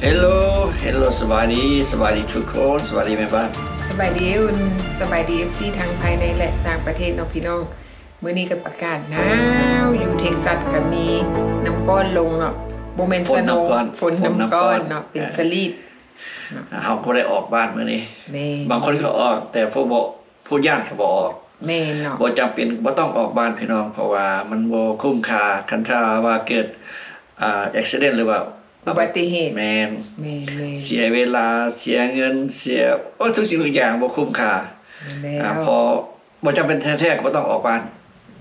Hello สบายดีทุกคนสบายดีไหมบ้านสบายดีคุณสบายดีFCทางภายในและต่างประเทศเนาะพี่น้องมื้อนี้กับอากาศหนาวอยู่เท็กซัสก็มีน้ำก้อนลงเนาะบ่แม่นสโนว์ฝนน้ำก้อนเนาะเป็นสลีดเขาก็ได้ออกบ้านมื้อนี้แม่บางคนเขาออกแต่ผู้ย่านเขาบ่ออกแม่เนาะบ่จำเป็นบ่ต้องออกบ้านพี่น้องเพราะว่ามันบ่คุ้มค่าคันถ้าว่าเกิดอุบัติเหตุหรือว่าอุบัติเหตุแม่นเสียเวลาเสียเงินเสียทุกสิ่งทุกอย่างบ่คุ้มค่าพอบ่จำเป็นแท้ๆก็บ่ต้องออกบ้าน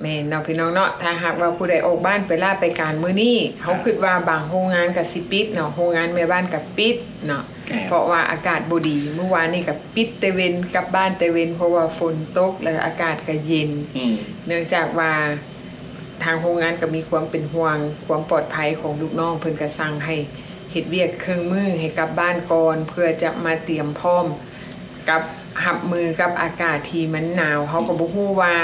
แม่เนาะพี่น้องเนาะถ้าหากว่าผู้ใดออกบ้านไปลาไปการมื้อนี้เขาคิดว่าบางโรงงานก็สิปิดเนาะโรงงานแม่บ้านก็ปิดเนาะเพราะว่าอากาศบ่ดีเมื่อวานนี้ก็ปิดแต่เว้นกลับบ้านแต่เว้นเพราะว่าฝนตกแล้วอากาศก็เย็นเนื่องจากว่าทางโรงงานก็มีความเป็นห่วงความปลอดภัยของลูกน้องเพิ่นก็สั่งให้เฮ็ดเวียกเครื่องมือให้กลับบ้านก่อนเพื่อจะมาเตรียมพร้อมกับรับมือกับอากาศที่มันหนาวเฮาก็บ่ฮู้ว่า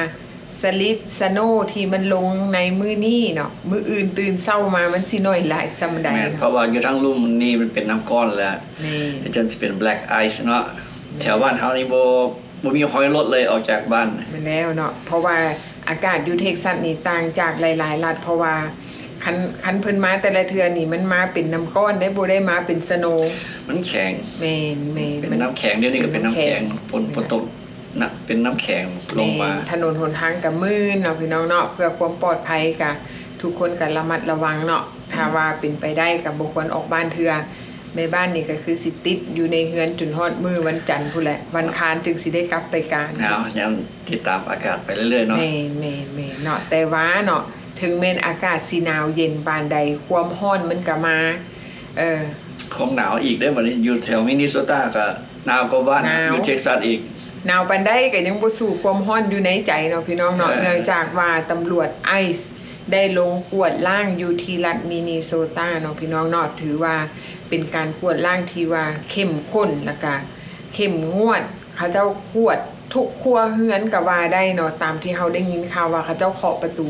สโนที่มันลงในมื้อนี้เนาะมื้ออื่นตื่นเช้ามามันสิน้อยหลายส่ำใดเพราะว่าอยู่ทั้งลุ่มนี่มันเป็นน้ำก้อนแล้วนี่จนสิเป็น black ice เนาะแถวบ้านเฮานี่บ่มีหอยรถเลยออกจากบ้านแม่นแล้วเนาะเพราะว่าอากาศอยู่เท็กซัสนี่ต่างจากหลายๆรัฐเพราะว่าคันเพิ่นมาแต่ละเทื่อนี่มันมาเป็นน้ำก้อนได้บ่ได้มาเป็นสโนมันแข็งแม่นเป็นน้ำแข็งเดี๋ยวนี้ก็เป็นน้ำแข็งฝนตกน่ะเป็นน้ำแข็งลงมาถนนหนทางก็มืดเนาะพี่น้องเนาะเพื่อความปลอดภัยก็ทุกคนก็ระมัดระวังเนาะถ้าว่าเป็นไปได้ก็บ่ควรออกบ้านเทื่อแม่บ้านนี่ก็คือสิติดอยู่ในเฮือนจนฮอดมื้อวันจันทร์พุ่นแหละวันคารจึงสิได้กลับไปการยังติดตามอากาศไปเรื่อยๆเนาะแม่เนาะแต่ว่าเนาะถึงแม้นอากาศสิหนาวเย็นปานใดความร้อนมันก็มาคงหนาวอีกได้บัดนี้อยู่แถวมินนิโซตาก็หนาวกว่าบ้านอยู่เท็กซัสอีกหนาวปานใดก็ยังบ่สู้ความร้อนอยู่ในใจเนาะพี่น้องเนาะเนื่องจากว่าตำรวจไอซ์ได้ลงกวดล้างอยู่ที่รัฐมินนิโซตาเนาะพี่น้องเนาะถือว่าเป็นการกวดล้างที่ว่าเข้มข้นแล้วก็เข้มงวดเขาเจ้ากวดทุกครัวเรือนก็ว่าได้เนาะตามที่เฮาได้ยินข่าวว่าเขาเจ้าเคาะประตู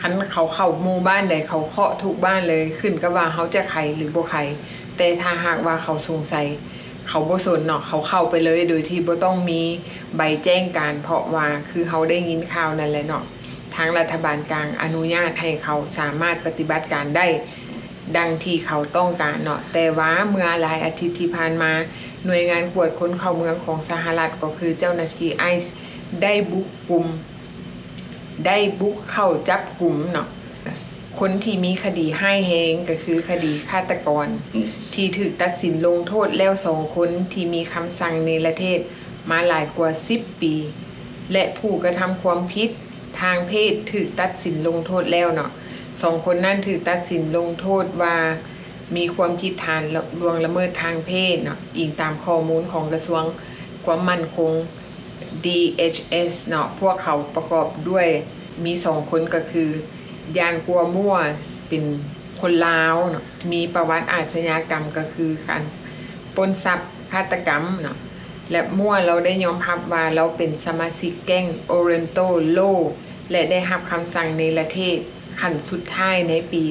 คันเขาเข้าหมู่บ้านใดเขาเคาะทุกบ้านเลยขึ้นกับว่าเฮาจะไขหรือบ่ไขแต่ถ้าหากว่าเขาสงสัยเขาบ่สนเนาะเขาเข้าไปเลยโดยที่บ่ต้องมีใบแจ้งการเพราะว่าคือเฮาได้ยินข่าวนั่นแหละเนาะทางรัฐบาลกลางอนุญาตให้เขาสามารถปฏิบัติการได้ดังที่เขาต้องการเนาะแต่ว่าเมื่อหลายอาทิตย์ที่ผ่านมาหน่วยงานกวดค้นเข้าเมืองของสหรัฐก็คือเจ้าหน้าที่ไอซ์ได้บุกเข้าจับกุมเนาะคนที่มีคดีให้แฮงก็คือคดีฆาตกรที่ถูกตัดสินลงโทษแล้ว2คนที่มีคำสั่งเนรเทศมาหลายกว่า10ปีและผู้กระทำความผิดทางเพศถูกตัดสินลงโทษแล้วเนาะ2คนนั้นถูกตัดสินลงโทษว่ามีความผิดฐานล่วงละเมิดทางเพศเนาะอิงตามข้อมูลของกระทรวงความมั่นคง DHS เนาะพวกเขาประกอบด้วยมี2คนก็คือยานกัวมั่วเป็นคนลาวเนาะมีประวัติอาชญากรรมก็คือการปล้นทรัพย์ฆาตกรรมเนาะและมั่วเราได้ยอมรับว่าเราเป็นสมาชิกแก๊ง Oriental Law และได้รับคำสั่งเนรเทศขั้นสุดท้ายในปี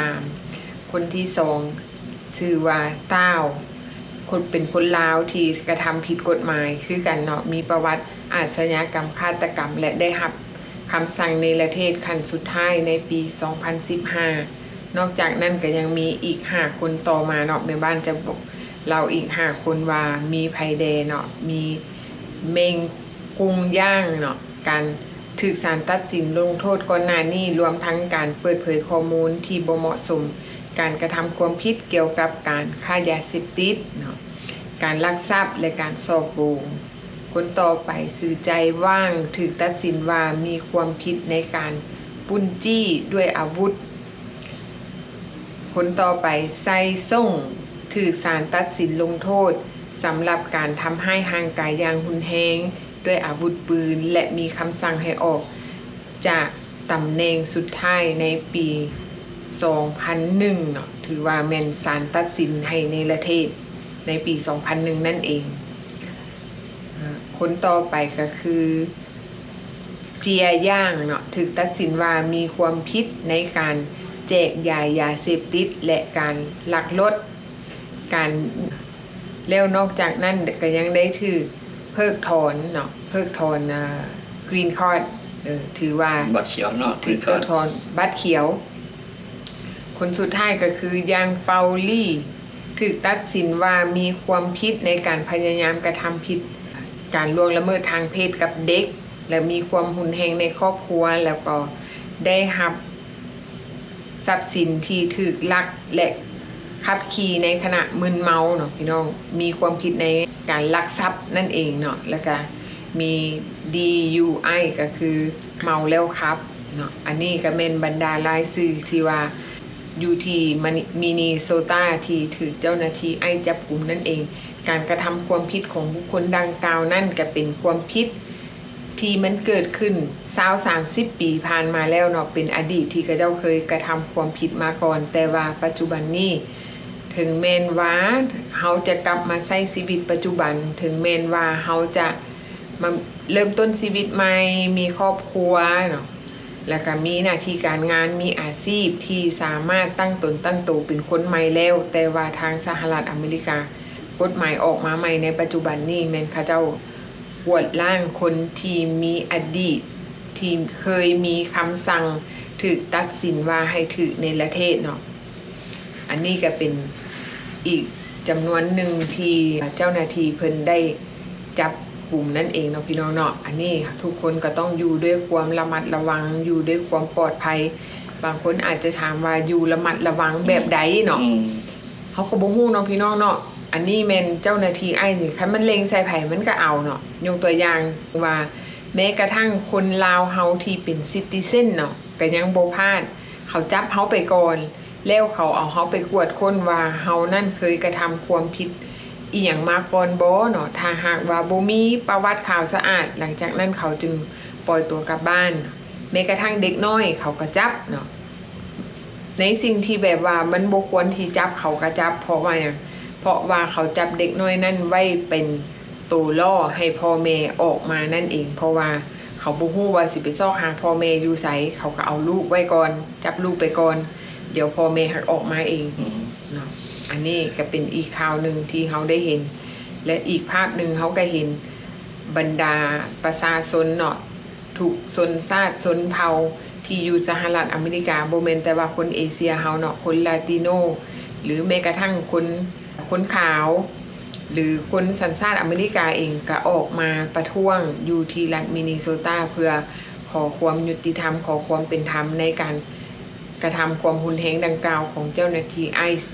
2013 คนที่2ชื่อว่าต้าวคนเป็นคนลาวที่กระทำผิดกฎหมายคือกันเนาะมีประวัติอาชญากรรมฆาตกรรมและได้รับคำสั่งเนรเทศขั้นสุดท้ายในปี 2015 นอกจากนั้นก็ยังมีอีก5คนต่อมาเนาะแม่บ้านจะบอกเราอีก5คนว่ามีไผแดเนาะมีเมงกุงย่างเนาะการถูกศาลตัดสินลงโทษก่อนหน้านี้รวมทั้งการเปิดเผยข้อมูลที่บ่เหมาะสมการกระทำความผิดเกี่ยวกับการค้ายาเสพติดเนาะการลักทรัพย์และการฉ้อโกงคนต่อไปสื่อใจว่างถูกตัดสินว่ามีความผิดในการปุ้นจี้ด้วยอาวุธคนต่อไปไซส่งถูกศาลตัดสินลงโทษสำหรับการทำให้ห่างกายอย่างรุนแรงด้วยอาวุธปืนและมีคำสั่งให้ออกจากตำแหน่งสุดท้ายในปี 2001 เนาะถือว่าแม่นศาลตัดสินให้เนรเทศในปี 2001 นั่นเองคนต่อไปก็คือเจียย่างเนาะถูกตัดสินว่ามีความผิดในการแจกยาเสพติดและการลักลอบ การแล้วนอกจากนั้นก็ยังได้ถือเพิกถอนเนาะเพิกถอนกรีนคอร์ดถือว่าบัตรเขียวเนาะถือเพิกถอนบัตรเขียวคนสุดท้ายก็คือยางเปาลี่ถูกตัดสินว่ามีความผิดในการพยายามกระทำผิดการล่วงละเมิดทางเพศกับเด็กและมีความหุนแหงในครอบครัวแล้วก็ได้รับทรัพย์สินที่ถูกลักและขับขี่ในขณะมึนเมาเนาะพี่น้องมีความผิดในการลักทรัพย์นั่นเองเนาะแล้วก็มี DUI ก็คือเมาแล้วครับเนาะอันนี้ก็เป็นบรรดารายชื่อที่ว่าอยู่ที่มินนิโซตาที่ถูกเจ้าหน้าที่จับกุมนั่นเองการกระทำความผิดของบุคคลดังกล่าวนั่นก็เป็นความผิดที่มันเกิดขึ้น20-30 ปีผ่านมาแล้วเนาะเป็นอดีตที่เขาเจ้าเคยกระทำความผิดมาก่อนแต่ว่าปัจจุบันนี้ถึงแม้นว่าเขาจะกลับมาใช้ชีวิตปัจจุบันถึงแม้นว่าเขาจะมาเริ่มต้นชีวิตใหม่มีครอบครัวเนาะแล้วก็มีหน้าที่การงานมีอาชีพที่สามารถตั้งตนตั้งตัวเป็นคนใหม่แล้วแต่ว่าทางสหรัฐอเมริกากฎหมายออกมาใหม่ในปัจจุบันนี้แม่นเขาเจ้ากวดล้างคนที่มีอดีตที่เคยมีคำสั่งถูกตัดสินว่าให้ถูกในประเทศเนาะอันนี้ก็เป็นอีกจำนวนหนึ่งที่เจ้าหน้าที่เพิ่นได้จับกลุ่มนั่นเองเนาะพี่น้องเนาะอันนี้ทุกคนก็ต้องอยู่ด้วยความระมัดระวังอยู่ด้วยความปลอดภัยบางคนอาจจะถามว่าอยู่ระมัดระวังแบบใดเนาะเขาก็บ่ฮู้เนาะพี่น้องเนาะอันนี้แม่นเจ้าหน้าที่นี่คันมันเล็งใส่ไผมันก็เอาเนาะยกตัวอย่างว่าแม้กระทั่งคนลาวเฮาที่เป็นซิติเซนเนาะก็ยังบ่พลาดเขาจับเฮาไปก่อนแล้วเขาเอาเฮาไปกวดค้นว่าเฮานั่นเคยกระทำความผิดอีหยังมาก่อนบ่เนาะถ้าหากว่าบ่มีประวัติข่าวสะอาดหลังจากนั้นเขาจึงปล่อยตัวกลับบ้านแม้กระทั่งเด็กน้อยเขาก็จับเนาะในสิ่งที่แบบว่ามันบ่ควรที่จับเขาก็จับเพราะว่าหยังเพราะว่าเขาจับเด็กน้อยนั่นไว้เป็นตัวล่อให้พ่อแม่ออกมานั่นเองเพราะว่าเขาบ่ฮู้ว่าสิไปซอกหาพ่อแม่อยู่ไสเขาก็เอาลูกไว้ก่อนจับลูกไปก่อนเดี๋ยวพ่อแม่หักออกมาเองเนาะอันนี้ก็เป็นอีกข่าวหนึ่งที่เขาได้เห็นและอีกภาพหนึ่งเขาก็เห็นบรรดาประชาชนเนาะทุกชนชาติชนเผ่าที่อยู่สหรัฐอเมริกาบ่แม่นแต่ว่าคนเอเชียเฮาเนาะคนลาติโนหรือแม้กระทั่งคนขาวหรือคนสัญชาติอเมริกาเองก็ออกมาประท้วงอยู่ที่รัฐมินนิโซตาเพื่อขอความยุติธรรมขอความเป็นธรรมในการกระทำความรุนแรงดังกล่าวของเจ้าหน้าที่ไอซ์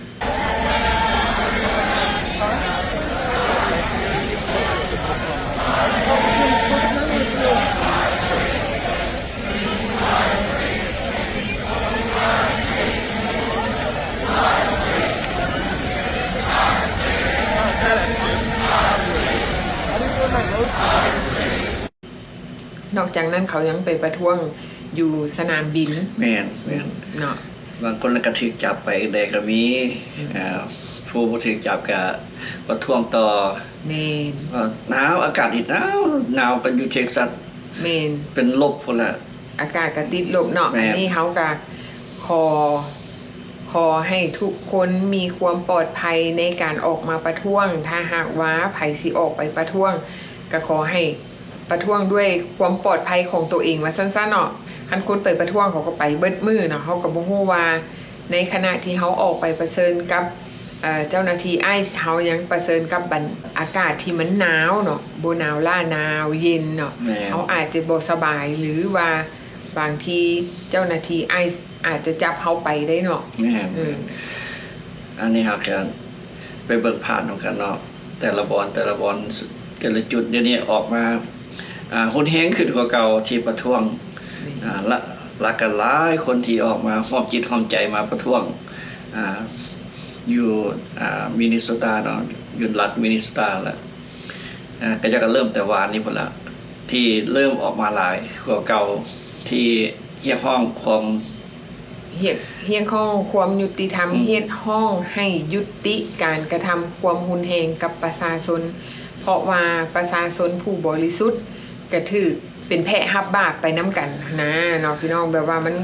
นอกจากนั้นเขายังไปประท้วงอยู่สนามบินแม่นเนาะบางคนก็ถูกจับไปได้ก็มีผู้บ่ถูกจับก็ประท้วงต่อแม่นหนาวอากาศหนาวเป็นอยู่เท็กซัสแม่นเป็นลบพุ่นล่ะอากาศก็ติดลบเนาะอันนี้เฮาก็ขอให้ทุกคนมีความปลอดภัยในการออกมาประท้วงถ้าหากว่าไผสิออกไปประท้วงก็ขอให้ประท้วงด้วยความปลอดภัยของตัวเองว่าสั้นๆเนาะคันคนไปประท้วงเขาก็ไปเบิดมือเนาะเขาก็บ่ฮู้ว่าในขณะที่เขาออกไปประเชิญกับเจ้าหน้าที่ไอซ์เขายังประเชิญกับอากาศที่มันหนาวเนาะบ่หนาวล่าหนาวเย็นเนาะเขาอาจจะบ่สบายหรือว่าบางทีเจ้าหน้าที่ไอซ์อาจจะจับเขาไปได้เนาะอันนี้ครับกันไปเบิ่งผ่านของกันเนาะแต่ละบอลแต่ละจุดเดี๋ยวนี้ออกมาคนแห้งขึ้นกว่าเก่าที่ประท้วงละกันหลายคนที่ออกมาหอบจิตหอบใจมาประท้วงอยู่มินนิโซตาเนาะอยู่รัฐมินนิโซตาแล้วก็จะเริ่มแต่วานนี้พุ่นละที่เริ่มออกมาหลายกว่าเก่าที่เรียกห้องความเรียกห้องความยุติธรรมเรียกห้องให้ยุติการกระทำความรุนแรงกับประชาชนเพราะว่าประชาชนผู้บริสุทธิ์ก็ถือเป็นแพะรับบาปไปน้ำกันนะเนาะพี่น้องแบบว่ามัน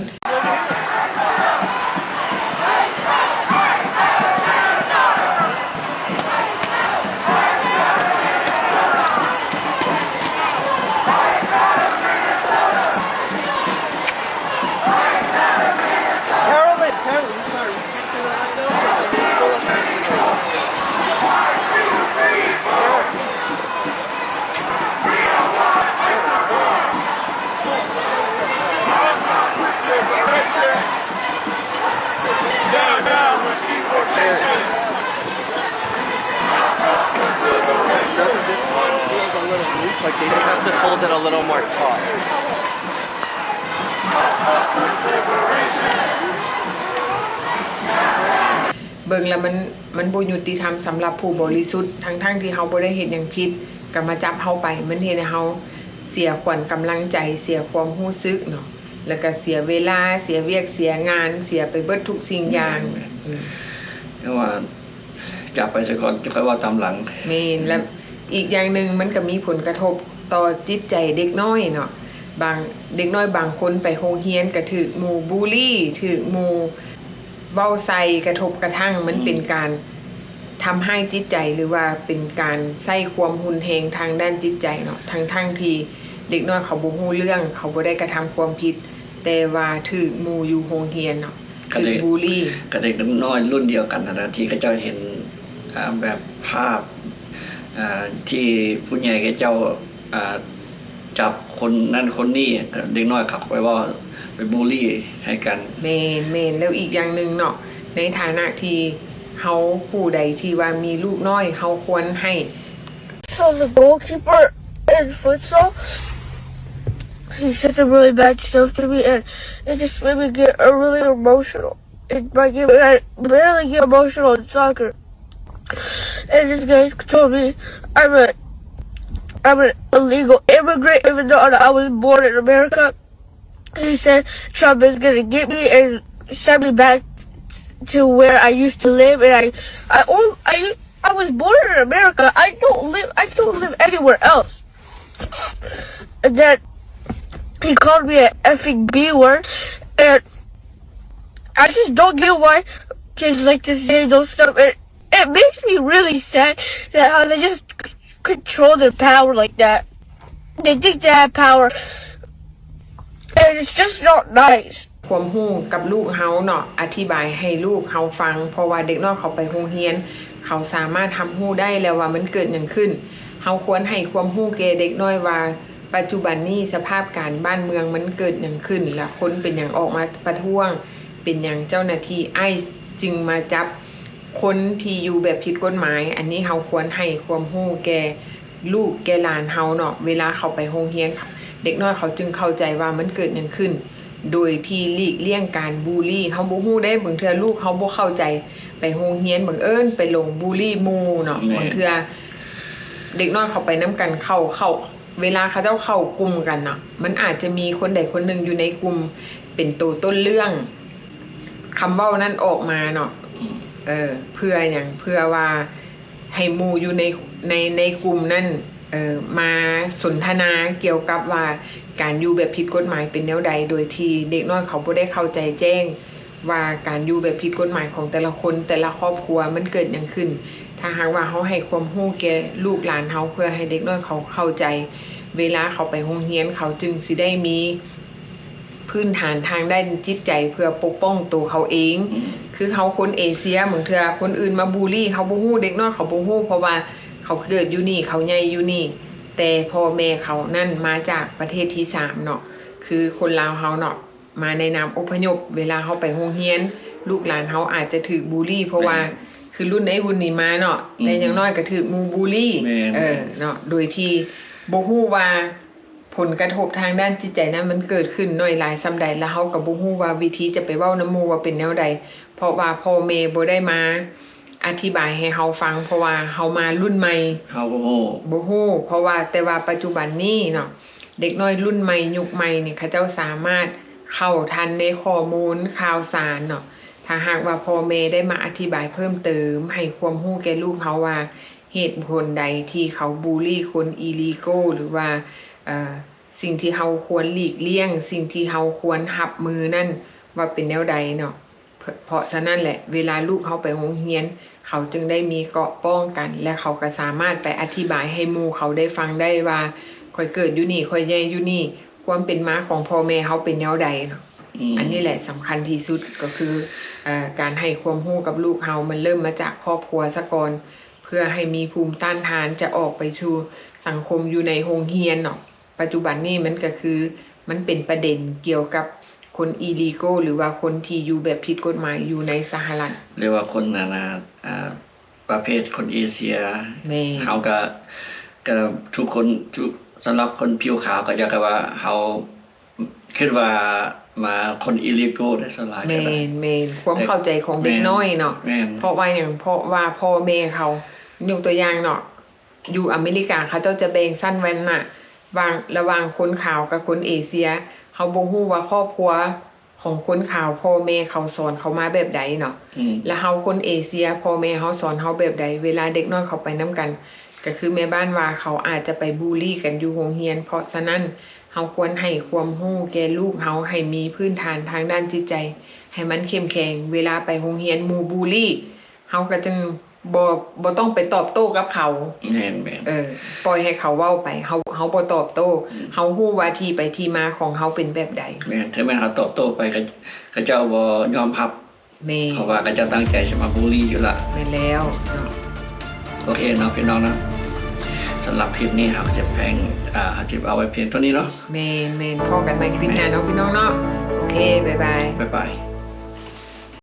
Like they just have to hold it a little more taut. เบิ่งแล้วมันบ่ยุติธรรมสำหรับผู้บริสุทธิ์ทั้งที่เฮาบ่ได้เฮ็ดหยังผิดก็มาจับเฮาไปมันเฮ็ดให้เฮาเสียขวัญกำลังใจเสียความรู้สึกเนาะแล้วก็เสียเวลาเสียเวียกเสียงานเสียไปเบิดทุกสิ่งอย่างเพราะว่าจับไปซะก่อนจะค่อยว่าตามหลังแม่นแล้วอีกอย่างหนึ่งมันก็มีผลกระทบต่อจิตใจเด็กน้อยเนาะบางเด็กน้อยบางคนไปโรงเรียนก็ถูกหมู่บูลลี่ถูกหมู่เว้าใส่กระทบกระทั่งมันเป็นการทำให้จิตใจหรือว่าเป็นการใส่ความหุนแฮงทางด้านจิตใจเนาะทั้งที่เด็กน้อยเขาบ่ฮู้เรื่องเขาบ่ได้กระทำความผิดแต่ว่าถูกหมู่อยู่โรงเรียนเนาะถูกบูลลี่ก็เด็กน้อยรุ่นเดียวกันนะที่เขาเจ้าเห็นแบบภาพที่ผู้ใหญ่เขาเจ้าจับคนนั่นคนนี้เด็กน้อยขับไปว่าไปบูลลี่ให้กันแม่นแล้วอีกอย่างนึงเนาะในฐานะที่เฮาผู้ใดที่ว่ามีลูกน้อยเฮาควรให้ So the goalkeeper in futsal, he said some really bad stuff to me, and it just made me get really emotional. I barely get emotional in soccer. And this guy told me I'm an illegal immigrant, even though I was born in America. He said Trump is gonna get me and send me back to where I used to live, and I was born in America. I don't live anywhere else. And then he called me an effing B word, and I just don't get why kids like to say those stuff. It makes me really sad that how they just control their power like that. They think they have power, and it's just not nice. ความรู้กับลูกเฮาเนาะอธิบายให้ลูกเฮาฟังเพราะว่าเด็กน้อยเขาไปโรงเรียนเขาสามารถทำรู้ได้แล้วว่ามันเกิดหยังขึ้นเฮาควรให้ความรู้แก่เด็กน้อยว่าปัจจุบันนี้สภาพการบ้านเมืองมันเกิดหยังขึ้นและคนเป็นหยังออกมาประท้วงเป็นหยังเจ้าหน้าที่จึงมาจับคนที่อยู่แบบผิดกฎหมายอันนี้เฮาควรให้ความรู้แก่ลูกแก่หลานเฮาเนาะเวลาเขาไปโรงเรียนเด็กน้อยเขาจึงเข้าใจว่ามันเกิดหยังขึ้นโดยที่หลีกเลี่ยงการบูลลี่เฮาบ่ฮู้ได้บางเทื่อลูกเฮาบ่เข้าใจไปโรงเรียนบังเอิญไปลงบูลลี่หมู่เนาะบางเทื่อเด็กน้อยเขาไปนํกันเข้าเวลาเขาเจ้าเข้ากลุ่มกันเนาะมันอาจจะมีคนใดคนหนึ่งอยู่ในกลุ่มเป็นตัวต้นเรื่องคำเว้านั้นออกมาเนาะเพื่อหยังเพื่อว่าให้หมู่อยู่ในกลุ่มนั้นมาสนทนาเกี่ยวกับว่าการอยู่แบบผิดกฎหมายเป็นแนวใดโดยที่เด็กน้อยเขาบ่ได้เข้าใจแจ้งว่าการอยู่แบบผิดกฎหมายของแต่ละคนแต่ละครอบครัวมันเกิดหยังขึ้นถ้าหากว่าเฮาให้ความรู้แก่ลูกหลานเฮาเพื่อให้เด็กน้อยเขาเข้าใจเวลาเขาไปโรงเรียนเขาจึงสิได้มีพื้นฐานทางด้านจิตใจเพื่อปกป้องตัวเขาเองคือเขาคนเอเชียเหมือนเถื่อคนอื่นมาบูลลี่เขาบ่ฮู้เด็กน้อยเขาบ่ฮู้เพราะว่าเขาเกิดอยู่นี่เขาใหญ่อยู่นี่แต่พ่อแม่เขานั่นมาจากประเทศที่3เนาะคือคนลาวเฮาเนาะมาในนามอพยพเวลาเฮาไปโรงเรียนลูกหลานเฮาอาจจะถูกบูลลี่เพราะว่าคือรุ่นไอ้รุ่นนี้มาเนาะแต่อย่างน้อยก็ถูกหมู่บูลลี่เนาะโดยที่บ่ฮู้ว่าผลกระทบทางด้านจิตใจนั้นมันเกิดขึ้นน้อยหลายส่ำใดแล้วเฮาก็บ่ฮู้ว่าวิธีจะไปเว้านำหมู่ว่าเป็นแนวใดเพราะว่าพ่อแม่บ่ได้มาอธิบายให้เฮาฟังเพราะว่าเฮามารุ่นใหม่เฮาบ่ฮู้เพราะว่าแต่ว่าปัจจุบันนี้เนาะเด็กน้อยรุ่นใหม่ยุคใหม่นี่เขาเจ้าสามารถเข้าทันในข้อมูลข่าวสารเนาะถ้าหากว่าพ่อแม่ได้มาอธิบายเพิ่มเติมให้ความรู้แก่ลูกเขาว่าเหตุผลใดที่เขาบูลลี่คนอีลีโกหรือว่าสิ่งที่เฮาควรหลีกเลี่ยงสิ่งที่เฮาควรรับมือนั่นว่าเป็นแนวใดเนาะเพราะฉะนั้นแหละเวลาลูกเขาไปโรงเรียนเขาจึงได้มีเกราะป้องกันและเขาก็สามารถไปอธิบายให้หมู่เขาได้ฟังได้ว่าค่อยเกิดอยู่นี่ค่อยใหญ่อยู่นี่ความเป็นมาของพ่อแม่เขาเป็นแนวใดเนาะอันนี้แหละสำคัญที่สุดก็คือการให้ความรู้กับลูกเฮามันเริ่มมาจากครอบครัวซะก่อนเพื่อให้มีภูมิต้านทานจะออกไปสู่สังคมอยู่ในโรงเรียนเนาะปัจจุบันนี้มันก็คือมันเป็นประเด็นเกี่ยวกับคนอีลีโกหรือว่าคนที่อยู่แบบผิดกฎหมายอยู่ในสหรัฐเรียกว่าคนประเภทคนเอเชียเฮาก็ทุกคน สำหรับคนผิวขาวก็จะก็ว่าเฮาคิดว่ามาคนอิลิโกได้สลาย แม ก็ได้ นความเข้าใจของเด็กน้อยเนาะ แม่น เพราะว่าอย่างเพราะว่าพ่อแม่เขายกตัวอย่างเนาะอยู่อเมริกาเขาเจ้าจะแบ่งสั้นแว่นน่ะระหว่างคนขาวกับคนเอเชียเขาบ่ฮู้ว่าครอบครัวของคนขาวพ่อแม่เขาสอนเขามาแบบใดเนาะ อืม แล้วเฮาคนเอเชียพ่อแม่เฮาสอนเฮาแบบใดเวลาเด็กน้อยเขาไปนํกัน ก็คือแม่บ้านว่าเขาอาจจะไปบูลลี่กันอยู่โรงเรียน เพราะฉะนั้นเฮาควรให้ความรู้แก่ลูกเฮาให้มีพื้นฐานทางด้านจิตใจ ให้มันเข้มแข็งเวลาไปโรงเรียนหมู่บูลลี่เฮาก็จึงบ่ต้องไปตอบโต้กับเขา แม่นแม่น ปล่อยให้เขาเว้าไปเฮาบ่ตอบโต้เฮาฮู้ว่าที่ไปที่มาของเฮาเป็นแบบใด แม่นถ้าแม่นเฮาตอบโต้ไปก็เจ้าบ่ยอมรับ แม่ เพราะว่าก็เจ้าตั้งใจสิมาบูลลี่อยู่ละ แม่นแล้วเนาะ โอเคเนาะพี่น้องเนาะสำหรับคลิปนี้เราจะแพงจะเอาไว้เพียงเท่านี้เนาะ แม่นพอกันใหม่คลิปหน้าเนาะพี่น้องเนาะโอเคบ๊ายบาย บ๊ายบาย